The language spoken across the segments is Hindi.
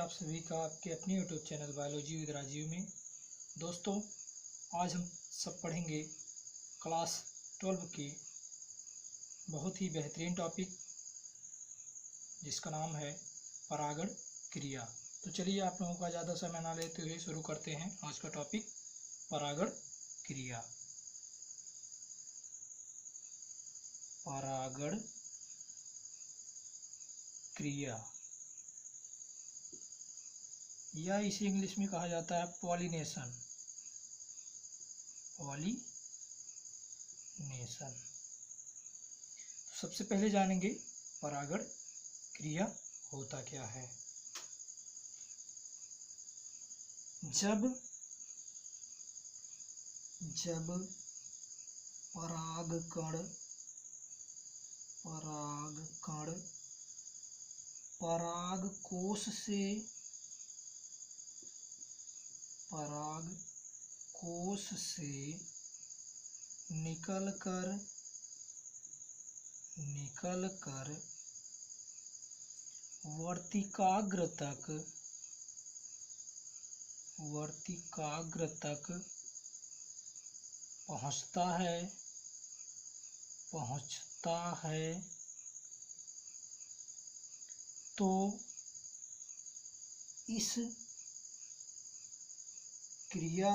आप सभी का आपके अपने YouTube channel biology with Rajiv में। दोस्तों, आज हम सब पढ़ेंगे क्लास 12 के बहुत ही बेहतरीन टॉपिक जिसका नाम है परागण क्रिया। तो चलिए, आप लोगों का ज़्यादा समय ना लेते हुए शुरू करते हैं आज का टॉपिक परागण क्रिया। परागण क्रिया या इसे इंग्लिश में कहा जाता है पॉलिनेशन। पॉलिनेशन। तो सबसे पहले जानेंगे परागण क्रिया होता क्या है। जब परागकण परागकोश से निकलकर वर्तिकाग्र तक पहुँचता है तो इस क्रिया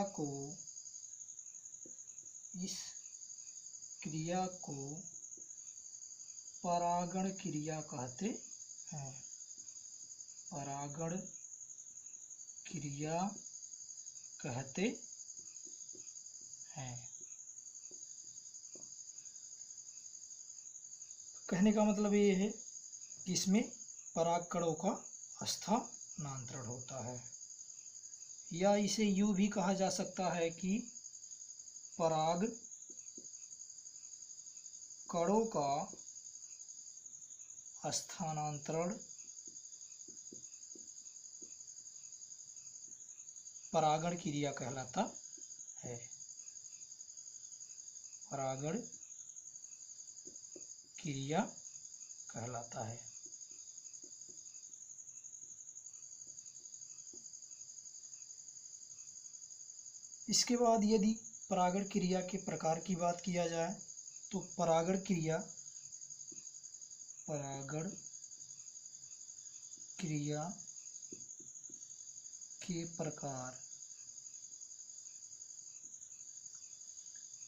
को परागण क्रिया कहते हैं। परागण क्रिया कहते हैं। कहने का मतलब ये है कि इसमें परागकणों का स्थानांतरण होता है, या इसे यूं भी कहा जा सकता है कि परागकणों का स्थानांतरण परागण क्रिया कहलाता है। परागण क्रिया कहलाता है। इसके बाद यदि परागण क्रिया के प्रकार की बात किया जाए तो परागण क्रिया के प्रकार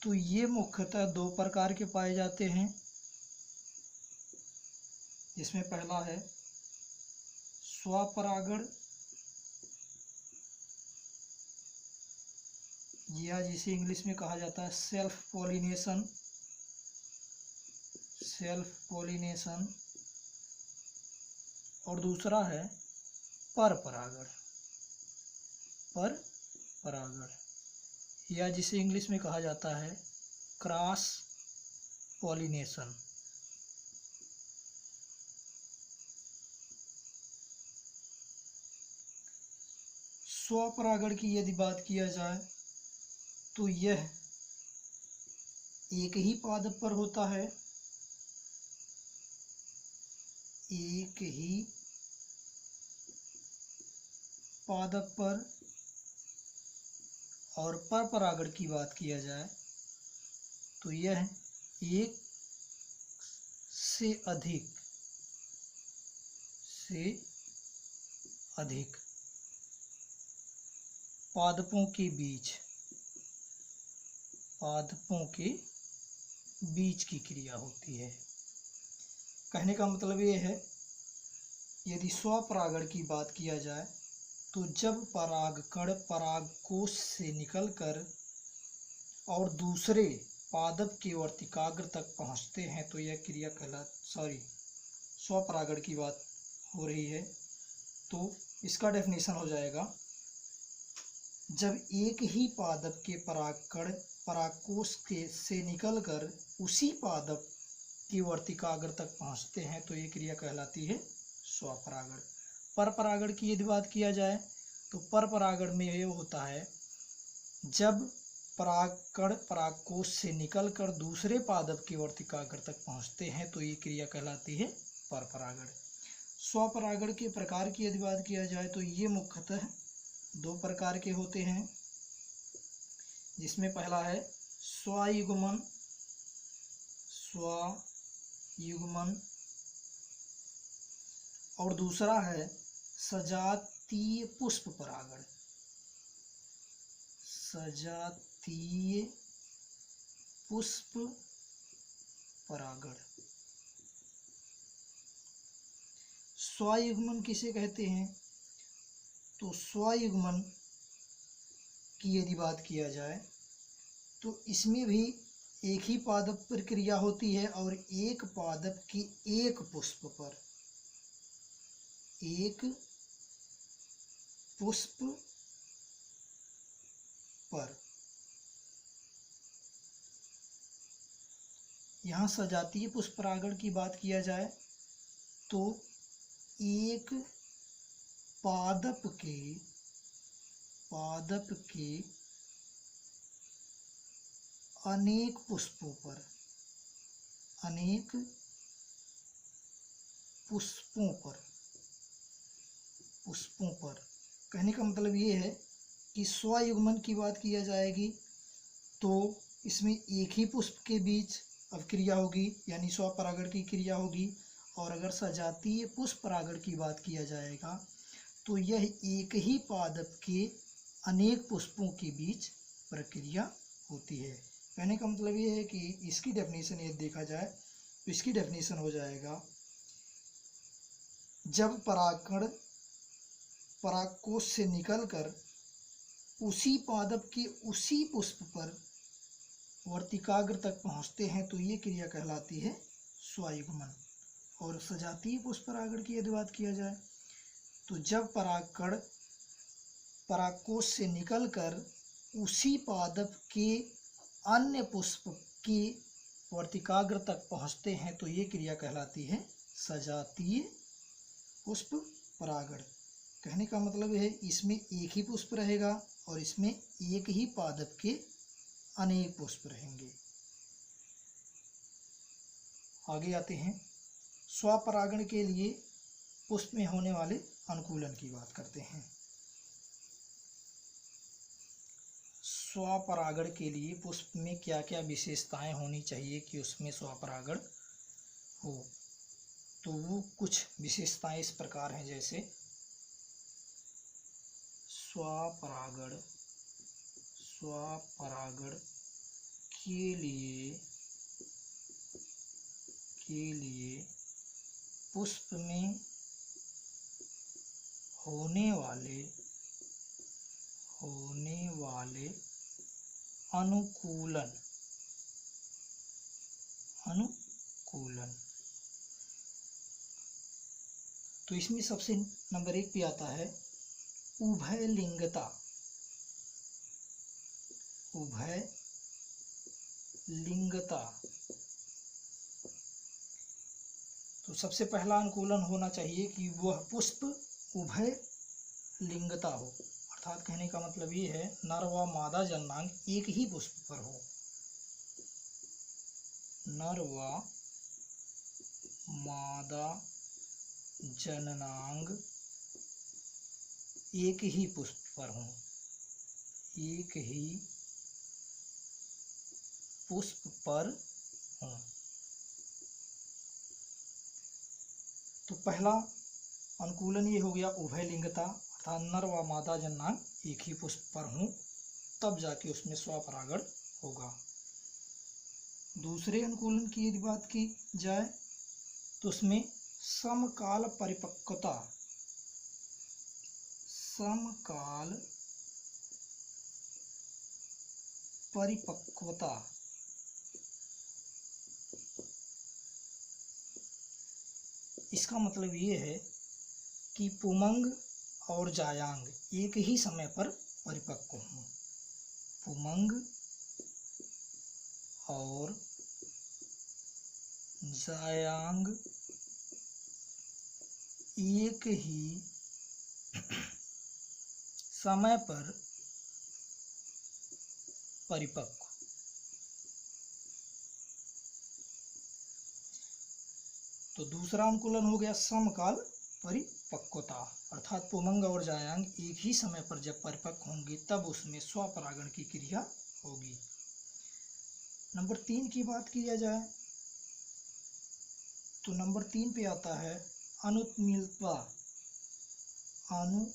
तो ये मुख्यतः दो प्रकार के पाए जाते हैं। इसमें पहला है स्वपरागण, या जिसे इंग्लिश में कहा जाता है सेल्फ पॉलिनेशन, और दूसरा है परपरागण, या जिसे इंग्लिश में कहा जाता है क्रॉस पॉलिनेशन। स्वपरागण की यदि बात किया जाए तो यह एक ही पादप पर होता है, एक ही पादप पर। और परपरागण की बात किया जाए तो यह एक से अधिक पादपों के बीच की क्रिया होती है। कहने का मतलब ये है, यदि स्वपरागण की बात किया जाए तो जब परागकण परागकोश से निकलकर और दूसरे पादप के वर्तिकाग्र तक पहुंचते हैं तो यह क्रिया स्वपरागण की बात हो रही है। तो इसका डेफिनेशन हो जाएगा, जब एक ही पादप के परागकण परागकोश से निकलकर उसी पादप की वर्तिकाग्र तक पहुंचते हैं तो ये क्रिया कहलाती है स्वपरागण। परपरागण की यदि बात किया जाए तो परपरागण में यह होता है, जब परागकण परागकोश से निकलकर दूसरे पादप की वर्तिकाग्र तक पहुंचते हैं तो ये क्रिया कहलाती है परपरागण। स्वपरागण के प्रकार की यदि बात किया जाए तो ये मुख्यतः 2 प्रकार के होते हैं, जिसमें पहला है स्वयुग्मन और दूसरा है सजातीय पुष्प परागण। सजातीय पुष्प परागण। स्वयुग्मन किसे कहते हैं? तो स्वयुग्मन की यदि बात किया जाए तो इसमें भी एक ही पादप प्रक्रिया होती है और एक पादप की एक पुष्प पर यहाँ सजातीय पुष्प परागण की बात किया जाए तो एक पादप के अनेक पुष्पों पर कहने का मतलब ये है कि स्वयुग्मन की बात किया जाएगी तो इसमें एक ही पुष्प के बीच अभिक्रिया होगी, यानी स्वपरागण की क्रिया होगी। और अगर सजातीय पुष्प परागण की बात किया जाएगा तो यह एक ही पादप के अनेक पुष्पों के बीच प्रक्रिया होती है। कहने का मतलब ये है कि इसकी डेफिनेशन यदि देखा जाए तो इसकी डेफिनेशन हो जाएगा, जब परागकण परागकोश से निकलकर उसी पादप के उसी पुष्प पर वर्तिकाग्र तक पहुंचते हैं तो ये क्रिया कहलाती है स्वयुग्मन। और सजातीय पुष्प परागण की यदि बात किया जाए तो जब परागकण परागकोश से निकलकर उसी पादप के अन्य पुष्प के वर्तिकाग्र तक पहुंचते हैं तो ये क्रिया कहलाती है सजातीय पुष्प परागण। कहने का मतलब है इसमें एक ही पुष्प रहेगा और इसमें एक ही पादप के अनेक पुष्प रहेंगे। आगे आते हैं, स्वपरागण के लिए पुष्प में होने वाले अनुकूलन की बात करते हैं। स्वपरागण के लिए पुष्प में क्या क्या विशेषताएं होनी चाहिए कि उसमें स्वपरागण हो, तो वो कुछ विशेषताएं इस प्रकार हैं, जैसे स्वपरागण के लिए पुष्प में होने वाले अनुकूलन तो इसमें सबसे नंबर 1 पे आता है उभयलिंगता। तो सबसे पहला अनुकूलन होना चाहिए कि वह पुष्प उभय लिंगता हो, अर्थात कहने का मतलब ये है नर व मादा जननांग एक ही पुष्प पर हो। नर व मादा जननांग एक ही पुष्प पर हो, तो पहला अनुकूलन ये हो गया उभयलिंगता, अर्थात नर व मादा जननांग एक ही पुष्प पर हों, तब जाके उसमें स्वपरागण होगा। दूसरे अनुकूलन की यदि बात की जाए तो उसमें समकाल परिपक्वता इसका मतलब ये है कि पुमंग और जायांग एक ही समय पर परिपक्व हों। पुमंग और जायांग एक ही समय पर परिपक्व। तो दूसरा अनुकूलन हो गया समकाल परिपक्वता, अर्थात पुमंग और जायांग एक ही समय पर जब परिपक्व होंगे तब उसमें स्वपरागण की क्रिया होगी। नंबर 3 की बात किया जाए तो नंबर 3 पे आता है अनुत्मीलता। अनुत्मीलता,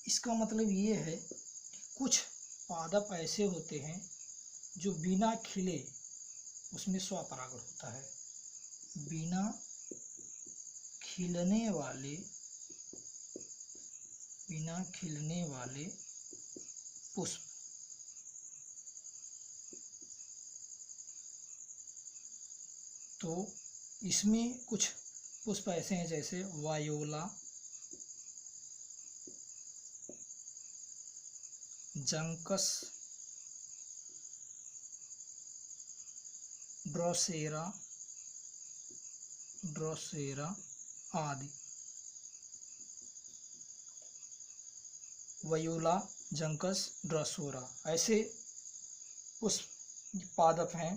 इसका मतलब ये है कि कुछ पादप ऐसे होते हैं जो बिना खिले उसमें स्वपरागण होता है। बिना खिलने वाले पुष्प, तो इसमें कुछ पुष्प ऐसे हैं जैसे वायोला, जंकस, ड्रोसेरा आदि। वायोला, जंकस, ड्रोसेरा ऐसे पुष्प पादप हैं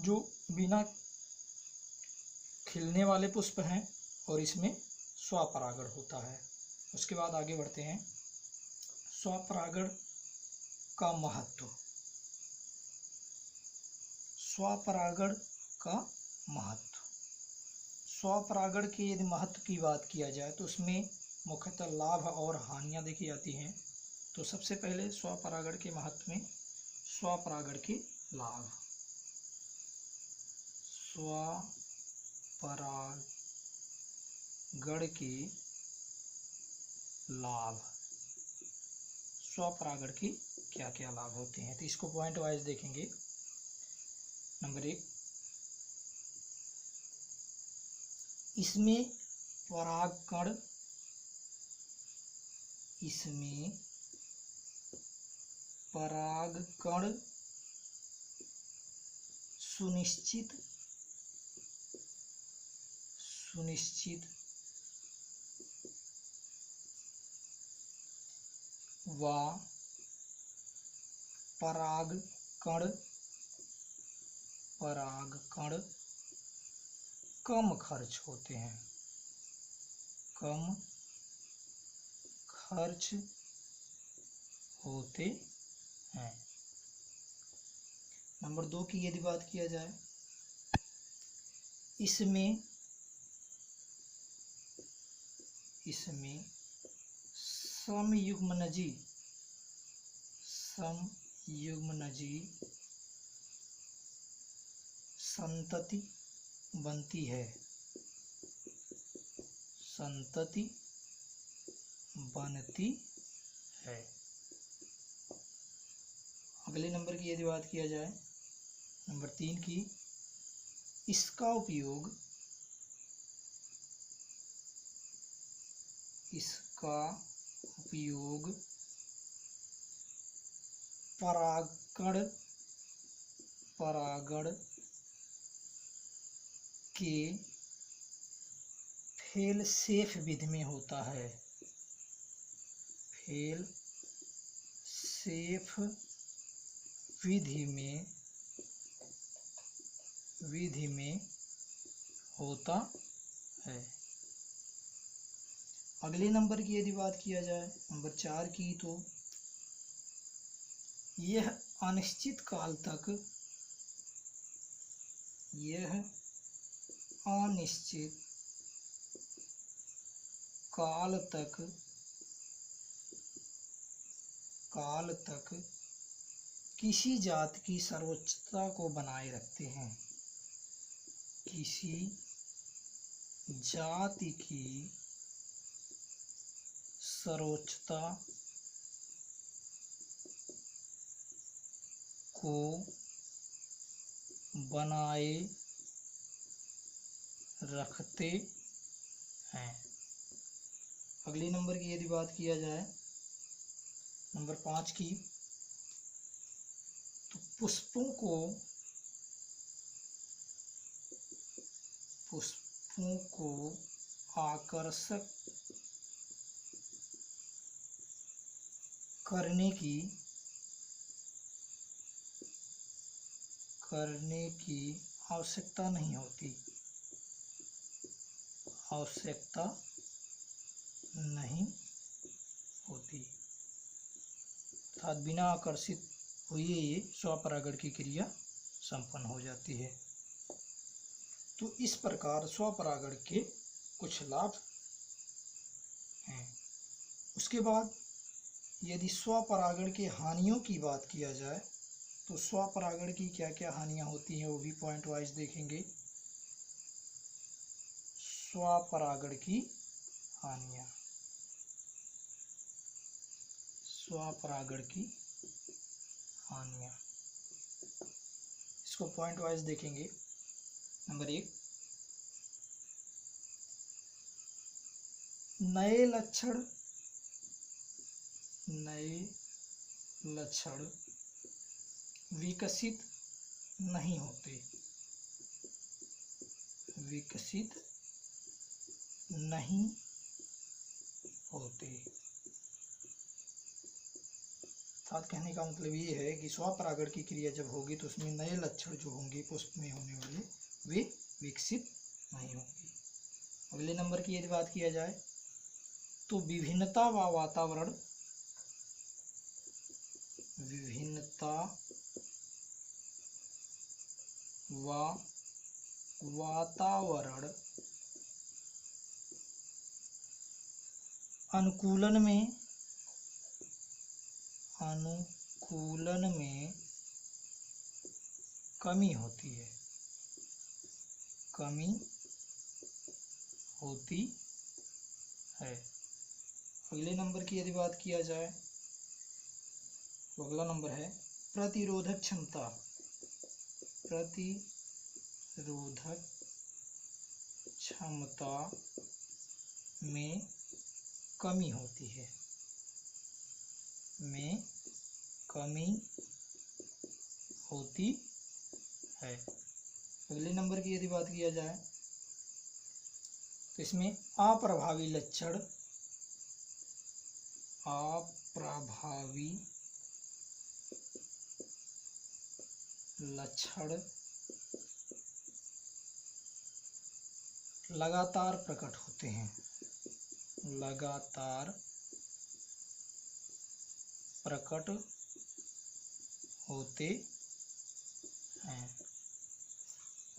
जो बिना खिलने वाले पुष्प हैं और इसमें स्वपरागण होता है। उसके बाद आगे बढ़ते हैं। स्वपरागण का महत्व। स्वपरागण का महत्व, स्वपरागण के यदि महत्व की बात किया जाए तो उसमें मुख्यतः लाभ और हानियां देखी जाती हैं। तो सबसे पहले स्वपरागण के महत्व में स्वपरागण के लाभ। स्वपरागण के लाभ, स्वपरागण के क्या क्या लाभ होते हैं, तो इसको पॉइंट वाइज देखेंगे। नंबर 1, इसमें परागकण सुनिश्चित व परागकण कम खर्च होते हैं। नंबर 2 की यदि बात किया जाए, इसमें समयुग्मनजी संतति बनती है। अगले नंबर की यदि बात किया जाए, नंबर 3 की, इसका उपयोग परागण के फेल सेफ विधि में होता है। फेल सेफ विधि में होता है। अगले नंबर की यदि बात किया जाए, नंबर 4 की, तो यह अनिश्चित काल तक किसी जाति की सर्वोच्चता को बनाए रखते हैं। किसी जाति की सर्वोच्चता को बनाए रखते हैं। अगले नंबर की यदि बात किया जाए, नंबर 5 की, तो पुष्पों को आकर्षक करने की करने की आवश्यकता नहीं होती, आवश्यकता नहीं होती, अर्थात बिना आकर्षित हुए ये स्वपरागण की क्रिया संपन्न हो जाती है। तो इस प्रकार स्वपरागण के कुछ लाभ हैं। उसके बाद यदि स्वपरागण के हानियों की बात किया जाए तो स्वपरागण की क्या क्या हानियां होती हैं वो भी पॉइंट वाइज देखेंगे। स्वपरागण की हानियां, स्वपरागण की हानियां, इसको पॉइंट वाइज देखेंगे। नंबर 1, नए लक्षण विकसित नहीं होते, विकसित नहीं होते। अर्थात कहने का मतलब ये है कि स्वपरागण की क्रिया जब होगी तो उसमें नए लक्षण जो होंगे पुष्प में होने वाले वे विकसित नहीं होंगे। अगले नंबर की यदि बात किया जाए तो विभिन्नता व वातावरण, विभिन्नता व वातावरण अनुकूलन में कमी होती है, कमी होती है। अगले नंबर की यदि बात किया जाए तो अगला नंबर है प्रतिरोधक क्षमता, प्रतिरोधक क्षमता में कमी होती है, में कमी होती है। अगले नंबर की यदि बात किया जाए तो इसमें अप्रभावी लक्षण, अप्रभावी लक्षण लगातार प्रकट होते हैं, लगातार प्रकट होते हैं।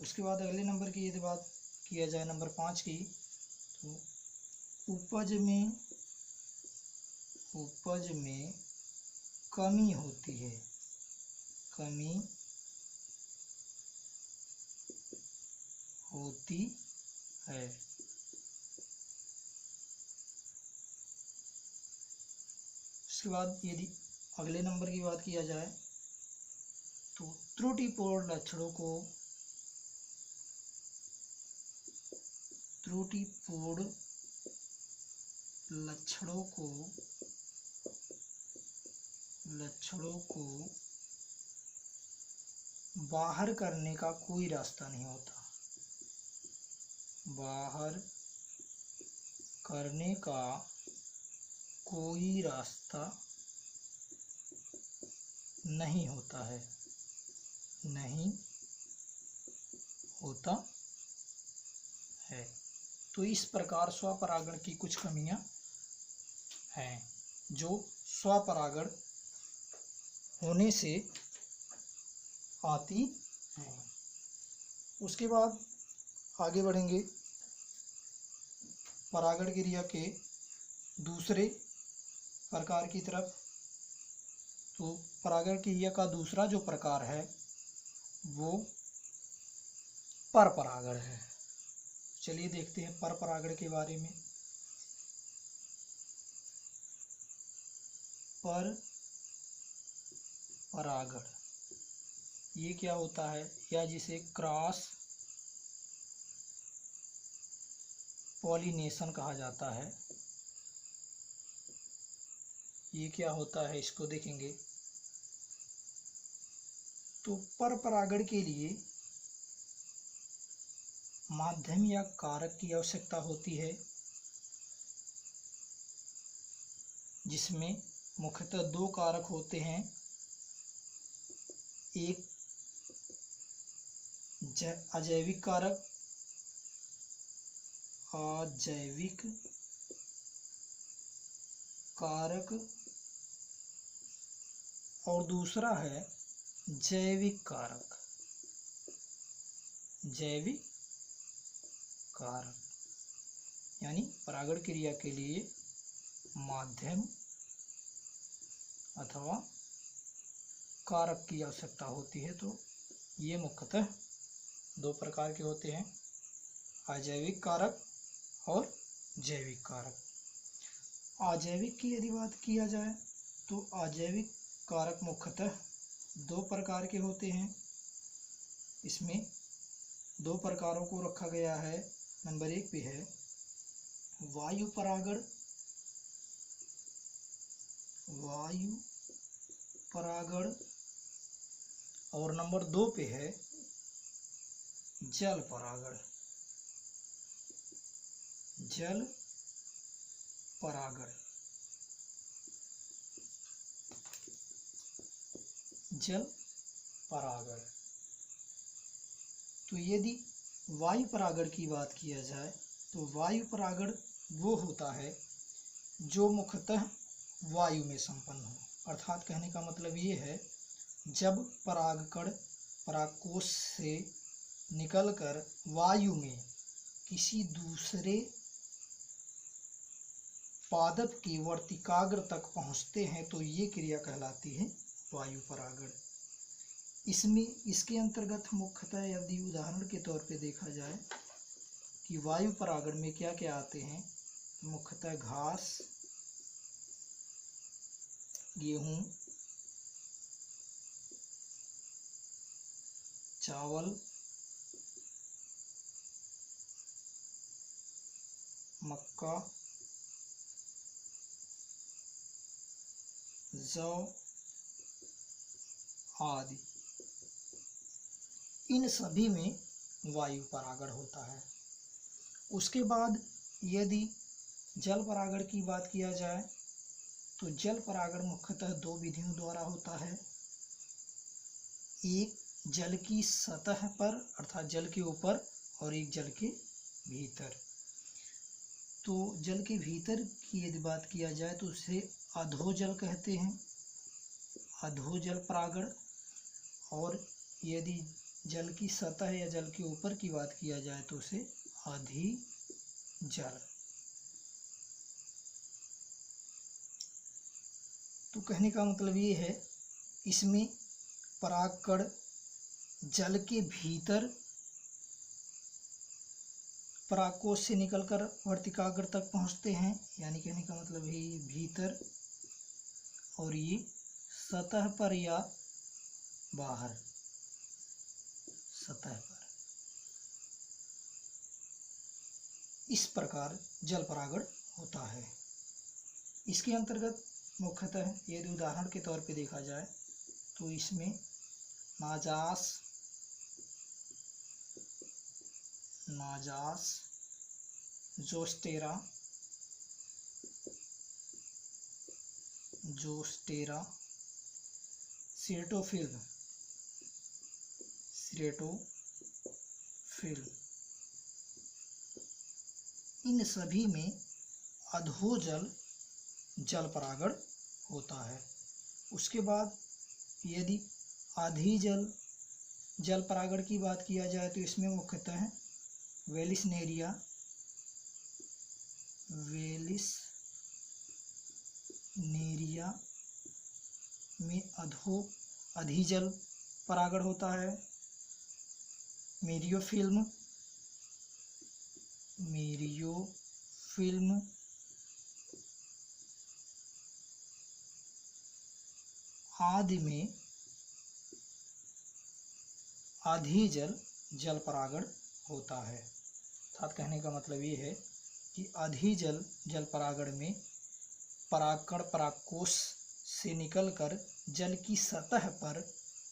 उसके बाद अगले नंबर की यदि बात किया जाए नंबर 5 की तो उपज में कमी होती है, कमी होती है। उसके बाद यदि अगले नंबर की बात किया जाए तो त्रुटिपूर्ण लक्षणों को, त्रुटिपूर्ण लक्षणों को बाहर करने का कोई रास्ता नहीं होता, बाहर करने का कोई रास्ता नहीं होता है, नहीं होता है। तो इस प्रकार स्वपरागण की कुछ कमियां हैं जो स्वपरागण होने से आती हैं। उसके बाद आगे बढ़ेंगे परागण क्रिया के दूसरे प्रकार की तरफ। तो परागण क्रिया का दूसरा जो प्रकार है वो परपरागण है। चलिए देखते हैं परपरागण के बारे में। परपरागण ये क्या होता है, या जिसे क्रॉस पॉलिनेशन कहा जाता है, ये क्या होता है इसको देखेंगे। तो परपरागण के लिए माध्यम या कारक की आवश्यकता होती है, जिसमें मुख्यतः 2 कारक होते हैं। एक अजैविक कारक, अजैविक कारक, और दूसरा है जैविक कारक। जैविक कारक यानी परागण क्रिया के लिए माध्यम अथवा कारक की आवश्यकता होती है। तो ये मुख्यतः दो प्रकार के होते हैं, अजैविक कारक और जैविक कारक। अजैविक की यदि बात किया जाए तो अजैविक कारक मुख्यतः दो प्रकार के होते हैं। इसमें दो प्रकारों को रखा गया है। नंबर 1 पे है वायु परागण, वायु परागण, और नंबर 2 पे है जल परागण, जल परागण। जल परागण। तो यदि वायु परागण की बात किया जाए तो वायु परागण वो होता है जो मुख्यतः वायु में संपन्न हो। अर्थात कहने का मतलब ये है, जब परागकण परागकोश से निकलकर वायु में किसी दूसरे पादप के वर्तिकाग्र तक पहुंचते हैं तो ये क्रिया कहलाती है वायु परागण। इसमें इसके अंतर्गत मुख्यतः यदि उदाहरण के तौर पे देखा जाए कि वायु परागण में क्या क्या आते हैं, मुख्यतः घास, गेहूं, चावल, मक्का, जौ आदि। इन सभी में वायु परागण होता है। उसके बाद यदि जल परागण की बात किया जाए तो जल परागण मुख्यतः दो विधियों द्वारा होता है। एक जल की सतह पर अर्थात जल के ऊपर और एक जल के भीतर। तो जल के भीतर की यदि बात किया जाए तो उसे अधोजल कहते हैं, अधोजल परागण। और यदि जल की सतह या जल के ऊपर की बात किया जाए तो उसे अधिजल। तो कहने का मतलब ये है, इसमें परागकण जल के भीतर परागकोश से निकलकर वर्तिकाग्र तक पहुंचते हैं, यानी कहने का मतलब है ये भीतर, और ये सतह पर या बाहर, सतह पर। इस प्रकार जल परागण होता है। इसके अंतर्गत मुख्यतः यदि उदाहरण के तौर पे देखा जाए तो इसमें नाजास, जोस्टेरा, सेटोफिल्म, इन सभी में अधोजल जल परागण होता है। उसके बाद यदि अधिजल जल परागण की बात किया जाए तो इसमें मुख्यतः वेलिसनेरिया में अधिजल परागण होता है। मेरियोफिल्म आदि में अधिजल जल परागण होता है। अर्थात कहने का मतलब ये है कि अधिजल जल परागण में परागकण परागकोश से निकलकर जल की सतह पर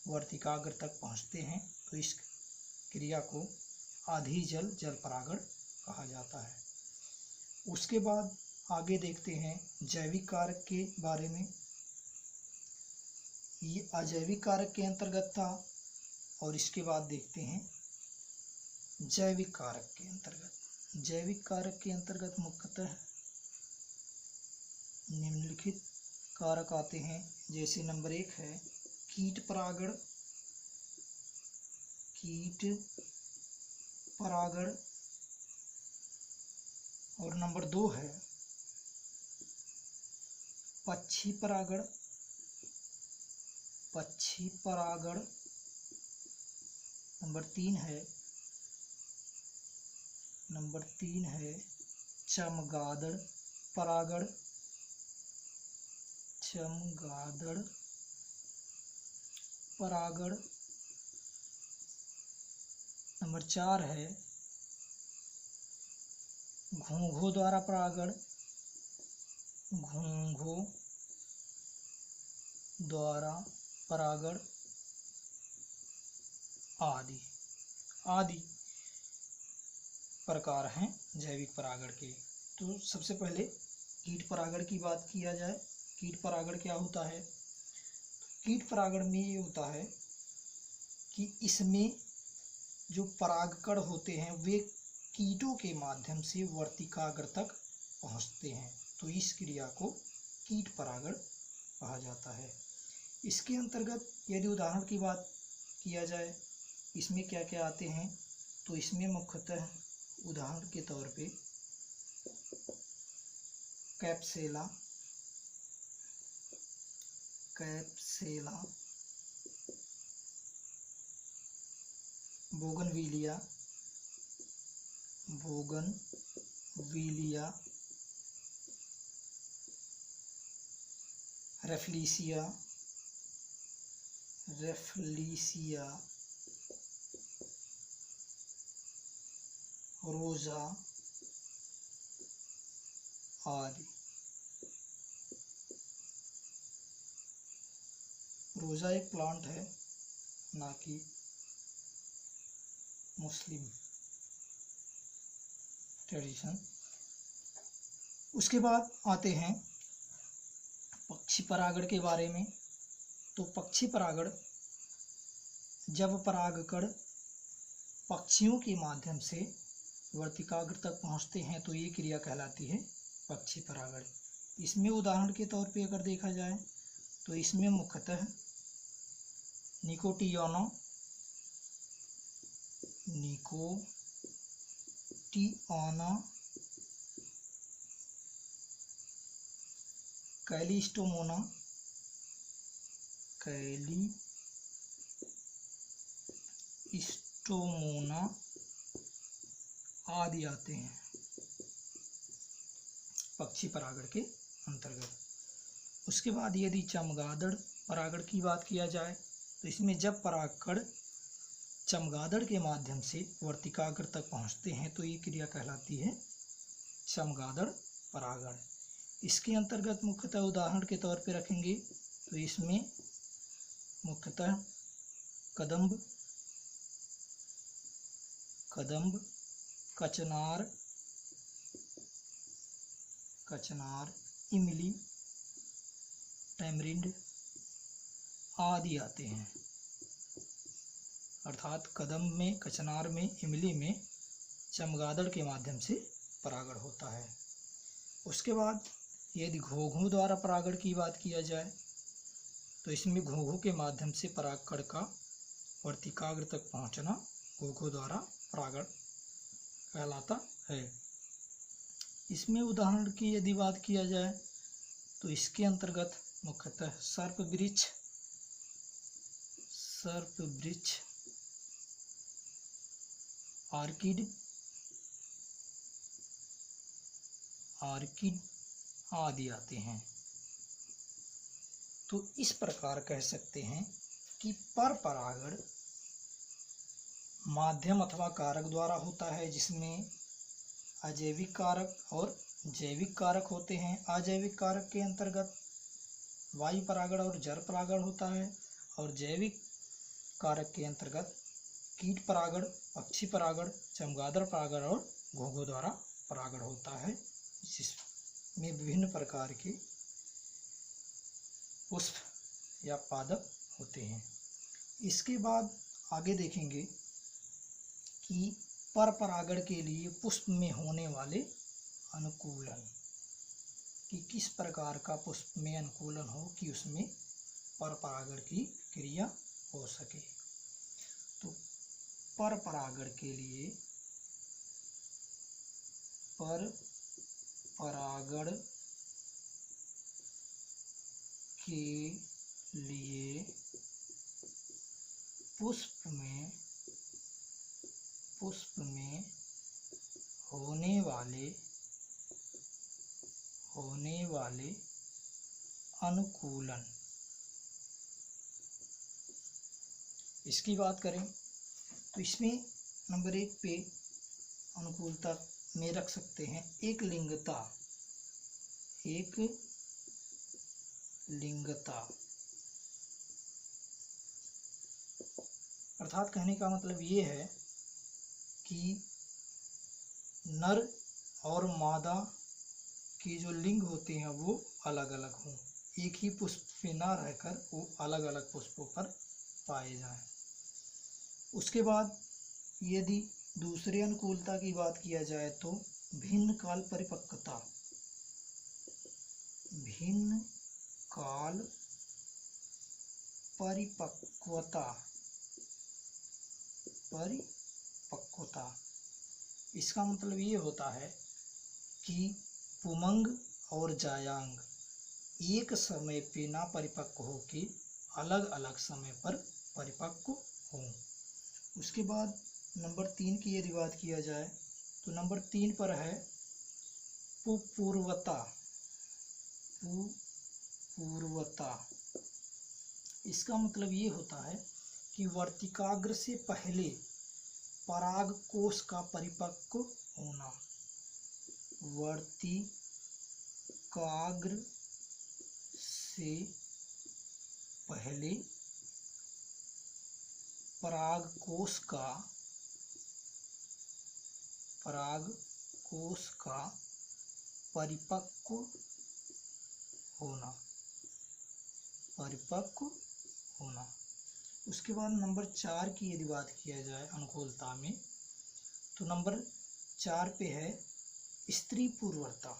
वर्तिकाग्र तक पहुंचते हैं, तो इस क्रिया को अधिजल जल परागण कहा जाता है। उसके बाद आगे देखते हैं जैविक कारक के बारे में। ये अजैविक कारक के अंतर्गत था। और इसके बाद देखते हैं जैविक कारक के अंतर्गत। जैविक कारक के अंतर्गत मुख्यतः निम्नलिखित कारक आते हैं, जैसे नंबर 1 है कीट परागण। कीट परागण। और नंबर 2 है पक्षी परागण। पक्षी परागण। नंबर 3 है चमगादड़ परागण। चमगादड़ परागण। नंबर 4 है घोंघों द्वारा परागण। घोंघों द्वारा परागण आदि आदि प्रकार हैं जैविक परागण के। तो सबसे पहले कीट परागण की बात किया जाए। कीट परागण क्या होता है? कीट परागण में ये होता है कि इसमें जो परागकण होते हैं वे कीटों के माध्यम से वर्तिकाग्र तक पहुंचते हैं, तो इस क्रिया को कीट परागण कहा जाता है। इसके अंतर्गत यदि उदाहरण की बात किया जाए इसमें क्या क्या आते हैं, तो इसमें मुख्यतः उदाहरण के तौर पे कैप्सेला, बोगनविलिया, रेफ्लिसिया, रोजा आदि। रोजा एक प्लांट है, ना कि मुस्लिम ट्रेडिशन। उसके बाद आते हैं पक्षी परागण के बारे में। तो पक्षी परागण, जब परागकण पक्षियों के माध्यम से वर्तिकाग्र तक पहुंचते हैं तो ये क्रिया कहलाती है पक्षी परागण। इसमें उदाहरण के तौर पे अगर देखा जाए तो इसमें मुख्यतः निकोटियाना, कैलिस्टोमोना आदि आते हैं पक्षी परागण के अंतर्गत। उसके बाद यदि चमगादड़ परागण की बात किया जाए तो इसमें जब परागकण चमगादड़ के माध्यम से वर्तिकाग्र तक पहुंचते हैं तो ये क्रिया कहलाती है चमगादड़ परागण। इसके अंतर्गत मुख्यतः उदाहरण के तौर पे रखेंगे तो इसमें मुख्यतः कदम्ब, कचनार, इमली, टैमरिंड आदि आते हैं। अर्थात कदम्ब में, कचनार में, इमली में चमगादड़ के माध्यम से परागण होता है। उसके बाद यदि घोंघों द्वारा परागण की बात किया जाए तो इसमें घोंघों के माध्यम से परागकण का वर्तिकाग्र तक पहुंचना घोंघों द्वारा परागण कहलाता है। इसमें उदाहरण की यदि बात किया जाए तो इसके अंतर्गत मुख्यतः सर्प वृक्ष, आर्किड आदि आते हैं। तो इस प्रकार कह सकते हैं कि पर परागण माध्यम अथवा कारक द्वारा होता है, जिसमें अजैविक कारक और जैविक कारक होते हैं। अजैविक कारक के अंतर्गत वायु परागण और जल परागण होता है, और जैविक कारक के अंतर्गत कीट परागण, पक्षी परागण, चमगादड़ परागण और घोंघों द्वारा परागण होता है, जिसमें विभिन्न प्रकार के पुष्प या पादप होते हैं। इसके बाद आगे देखेंगे कि पर परागण के लिए पुष्प में होने वाले अनुकूलन, कि किस प्रकार का पुष्प में अनुकूलन हो कि उसमें पर परागण की क्रिया हो सके। तो पर परागण के लिए, पर परागण के लिए पुष्प में होने वाले अनुकूलन, इसकी बात करें तो इसमें नंबर 1 पे अनुकूलता में रख सकते हैं एक लिंगता। अर्थात कहने का मतलब ये है कि नर और मादा के जो लिंग होते हैं वो अलग अलग हों, एक ही पुष्प पे ना रहकर वो अलग अलग पुष्पों पर पाए जाएं। उसके बाद यदि दूसरे अनुकूलता की बात किया जाए तो भिन्न काल परिपक्वता, इसका मतलब ये होता है कि पुमंग और जायांग एक समय पे ना परिपक्व हो के अलग अलग समय पर परिपक्व हों। उसके बाद नंबर 3 की यदि बात किया जाए तो नंबर 3 पर है पुपूर्वता। इसका मतलब ये होता है कि वर्तिकाग्र से पहले पराग कोश का परिपक्व होना। वर्तिकाग्र से पहले पराग कोश का परिपक्व होना। उसके बाद नंबर 4 की यदि बात किया जाए अनुकूलता में तो नंबर 4 पे है स्त्री पूर्वता।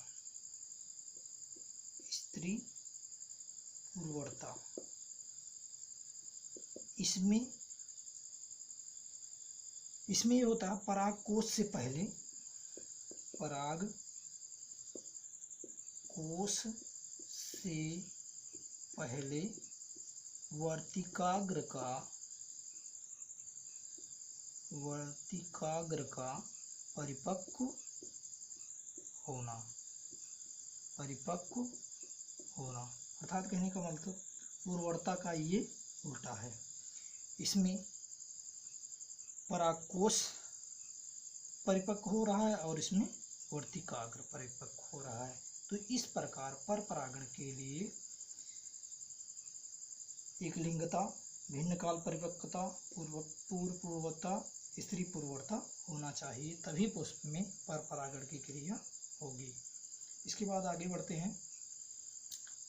इसमें ये होता है पराग कोश से पहले वर्तिकाग्र का परिपक्व होना। अर्थात कहने का मतलब पूर्वता का ये उल्टा है। इसमें परागकोश परिपक्व हो रहा है और इसमें वर्तिकाग्र परिपक्व हो रहा है। तो इस प्रकार पर परागण के लिए एक लिंगता, भिन्न काल परिपक्वता, पूर्वता, स्त्री पूर्वता होना चाहिए, तभी पुष्प में पर परागण की क्रिया होगी। इसके बाद आगे बढ़ते हैं,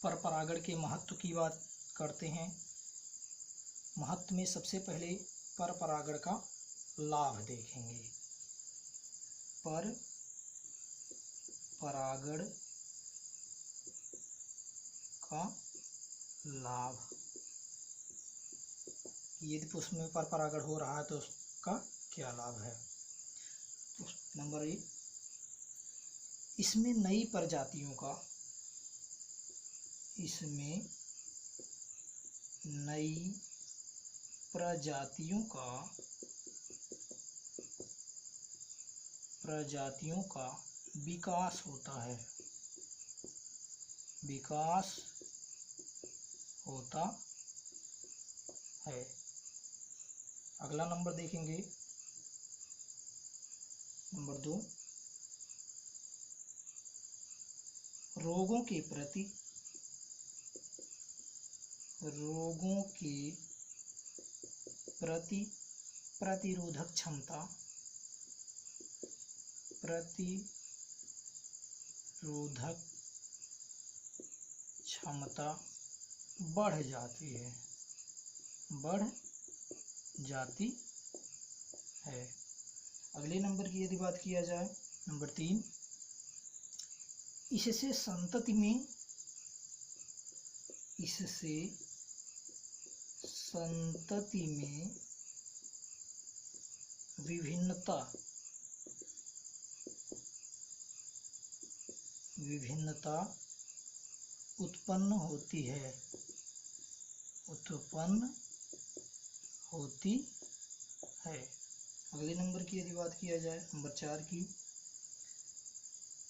पर परागण के महत्व की बात करते हैं। महत्व में सबसे पहले पर परागण का लाभ देखेंगे। पर परागण का लाभ, यदि पुष्प में पर परागण हो रहा है तो उसका क्या लाभ है। तो नंबर 1, इसमें नई प्रजातियों का विकास होता है। अगला नंबर देखेंगे, नंबर 2, रोगों के प्रति प्रतिरोधक क्षमता बढ़ जाती है। अगले नंबर की यदि बात किया जाए, नंबर 3, इससे संतति में विभिन्नता उत्पन्न होती है। अगले नंबर की यदि बात किया जाए, नंबर 4 की,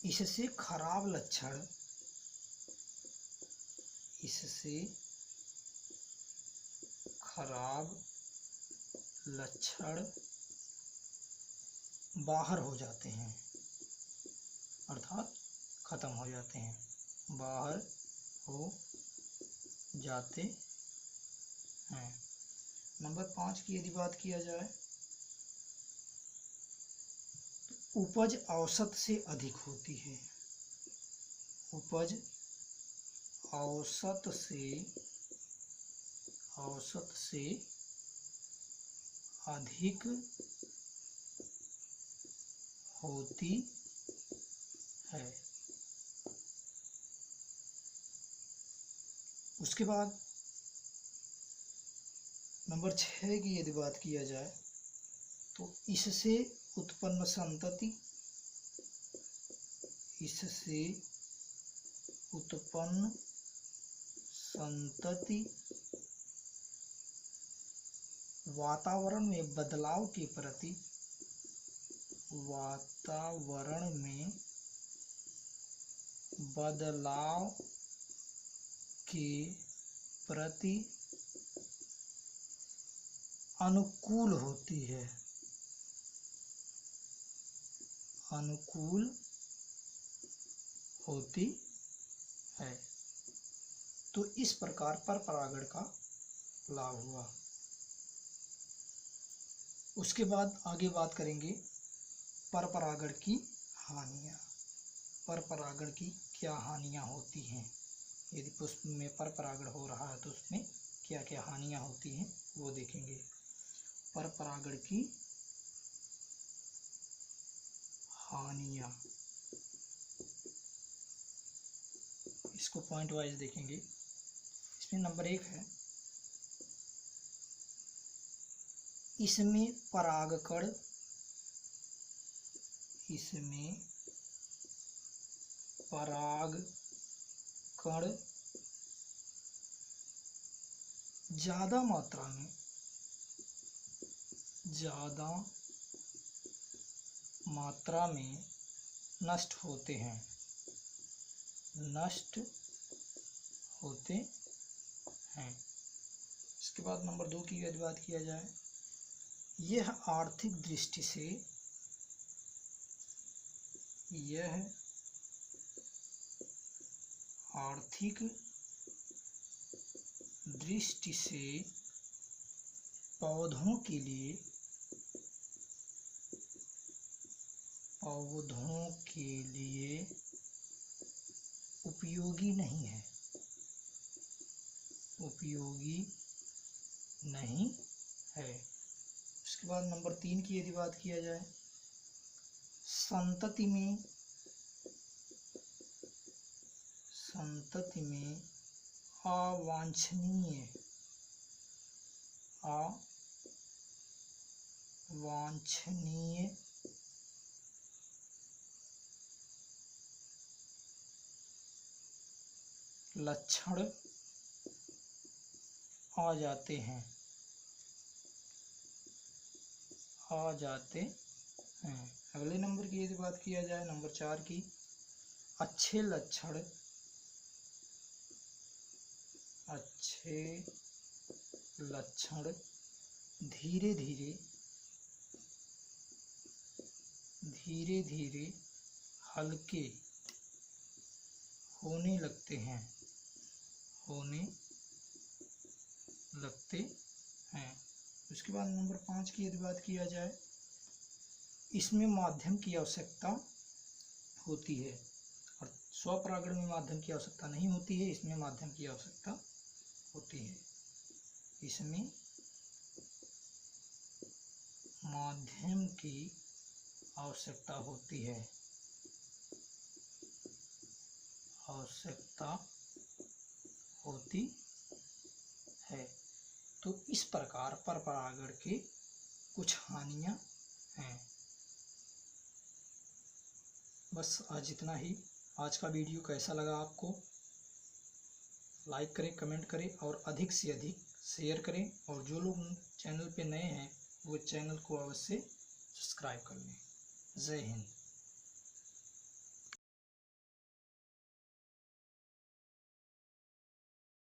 इससे खराब लक्षण बाहर हो जाते हैं, अर्थात खत्म हो जाते हैं, बाहर हो जाते हैं। नंबर 5 की यदि बात किया जाए, तो उपज औसत से अधिक होती है। उपज औसत से अधिक होती है। उसके बाद नंबर 6 की यदि बात किया जाए, तो इससे उत्पन्न संतति वातावरण में बदलाव के प्रति अनुकूल होती है। तो इस प्रकार पर परागण का लाभ हुआ। उसके बाद आगे बात करेंगे परपरागण की हानियाँ। परपरागण की क्या हानियाँ होती हैं, यदि पुष्प में परपरागण हो रहा है तो उसमें क्या क्या हानियाँ होती हैं वो देखेंगे। परपरागण की हानियाँ, इसको पॉइंट वाइज देखेंगे। इसमें नंबर 1 है, इसमें परागकण ज़्यादा मात्रा में नष्ट होते हैं। इसके बाद नंबर 2 की यदि बात किया जाए, यह आर्थिक दृष्टि से पौधों के लिए उपयोगी नहीं है। उसके बाद नंबर 3 की यदि बात किया जाए, संतति में अवांछनीय लक्षण आ जाते हैं। अगले नंबर की यदि बात किया जाए, नंबर 4 की, अच्छे लक्षण धीरे धीरे हल्के होने लगते हैं। उसके बाद नंबर 5 की यदि बात किया जाए, इसमें माध्यम की आवश्यकता होती है, और स्वपरागण में माध्यम की आवश्यकता नहीं होती है, इसमें माध्यम की आवश्यकता होती है। इसमें माध्यम की आवश्यकता होती है, आवश्यकता होती है। तो इस प्रकार पर परागण के कुछ हानियां हैं। बस आज इतना ही। आज का वीडियो कैसा लगा आपको? लाइक करें, कमेंट करें और अधिक से अधिक शेयर करें। और जो लोग चैनल पे नए हैं वो चैनल को अवश्य सब्सक्राइब कर लें। जय हिंद।